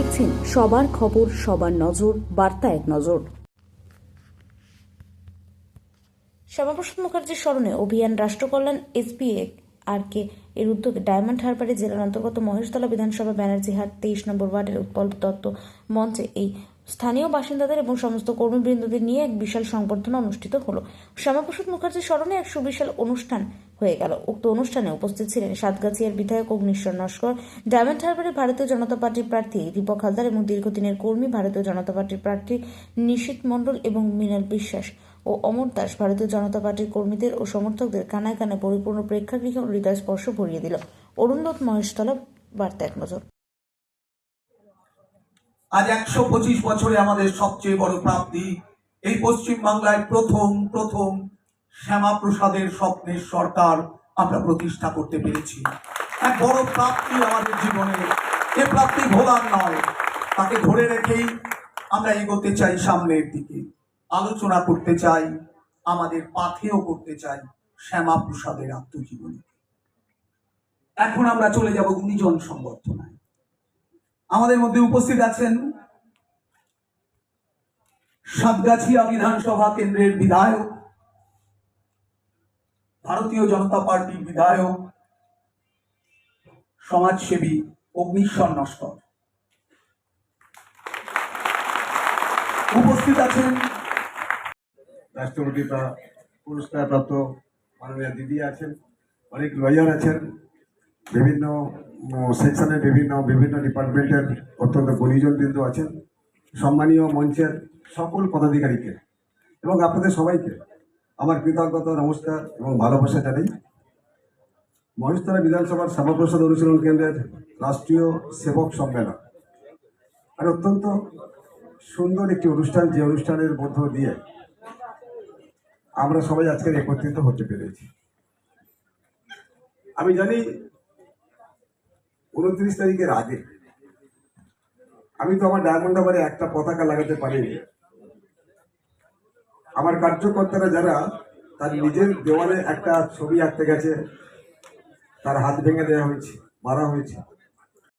দেখছেন সবার খবর, সবার নজর, বার্তা এক নজর। শ্যামাপ্রসাদ মুখার্জির স্মরণে অভিযান রাষ্ট্রকল্যাণ SBA-RK এর উদ্যোগে ডায়মন্ড হারবারে জেলার অন্তর্গত মহেশতলা বিধানসভা ব্যানার্জিহাট 23 নম্বর ওয়ার্ডের উৎপল দত্ত মঞ্চে এই স্থানীয় বাসিন্দাদের এবং সমস্ত কর্মীবৃন্দদের নিয়ে এক বিশাল সংবর্ধনা অনুষ্ঠিত হলো। শ্যামাপ্রসাদ মুখার্জির স্মরণে এক সুবিশাল অনুষ্ঠান হয়ে গেল। উক্ত অনুষ্ঠানে উপস্থিত ছিলেন সাতগাছিয়ার বিধায়ক অগ্নিশ্বর নস্কর, ডায়মন্ড হারবারের ভারতীয় জনতা পার্টির প্রার্থী দীপক হালদার এবং দীর্ঘদিনের কর্মী ভারতীয় জনতা পার্টির প্রার্থী নিশীথ মণ্ডল এবং মৃণাল বিশ্বাস ও অমর দাস ভারতীয় জনতা পার্টির কর্মীদের ও সমর্থকদের কানায় কানায় পরিপূর্ণ প্রেক্ষাগৃহে হৃদয় স্পর্শ ভরিয়ে দিল। অরুণদত্ত, মহেশতলা, বার্তা এক নজর। আজ 125 বছরে আমাদের সবচেয়ে বড় প্রাপ্তি এই পশ্চিম বাংলায় প্রথম শ্যামাপ্রসাদের স্বপ্নের সরকার আমরা প্রতিষ্ঠা করতে পেরেছি। এক বড় প্রাপ্তি আমাদের জীবনে, এ প্রাপ্তি ভোলার নয়। তাকে ধরে রেখেই আমরা এগোতে চাই সামনের দিকে, আলোচনা করতে চাই, আমাদের পাথেয় করতে চাই শ্যামাপ্রসাদের আত্মজীবনী। এখন আমরা চলে যাব গুণীজন সংবর্ধনায়। আমাদের মধ্যে উপস্থিত আছেন সাতগাছিয়া বিধানসভা কেন্দ্রের বিধায়ক, ভারতীয় জনতা পার্টির বিধায়ক, সমাজসেবী অগ্নিশ্বর নস্কর। উপস্থিত আছেন রাষ্ট্রপতি পুরস্কার প্রাপ্ত মাননীয় দিদি আছেন, অনেক লয়ার আছেন, বিভিন্ন সেকশনের বিভিন্ন ডিপার্টমেন্টের অত্যন্ত গুণীজন বিন্দু আছেন, সম্মানীয় মঞ্চের সকল পদাধিকারীকে এবং আপনাদের সবাইকে আমার কৃতজ্ঞতা, নমস্কার এবং ভালোবাসা জানাই। মহেশতলা বিধানসভার শ্যামাপ্রসাদ অনুশীলন কেন্দ্রের রাষ্ট্রীয় সেবক সম্মেলন আর অত্যন্ত সুন্দর একটি অনুষ্ঠান, যে অনুষ্ঠানের মধ্য দিয়ে আমরা সবাই আজকে একত্রিত হতে পেরেছি। আমি জানি 29 তারিখের আগে আমি তো আমার ডায়মন্ড হারবারে একটা পতাকা লাগাতে পারিনি। আমার কার্যকর্তারা যারা তার নিজের দেওয়ালে একটা ছবি আঁকতে গেছে, তার হাত ভেঙে দেওয়া হয়েছে, মারা হয়েছে।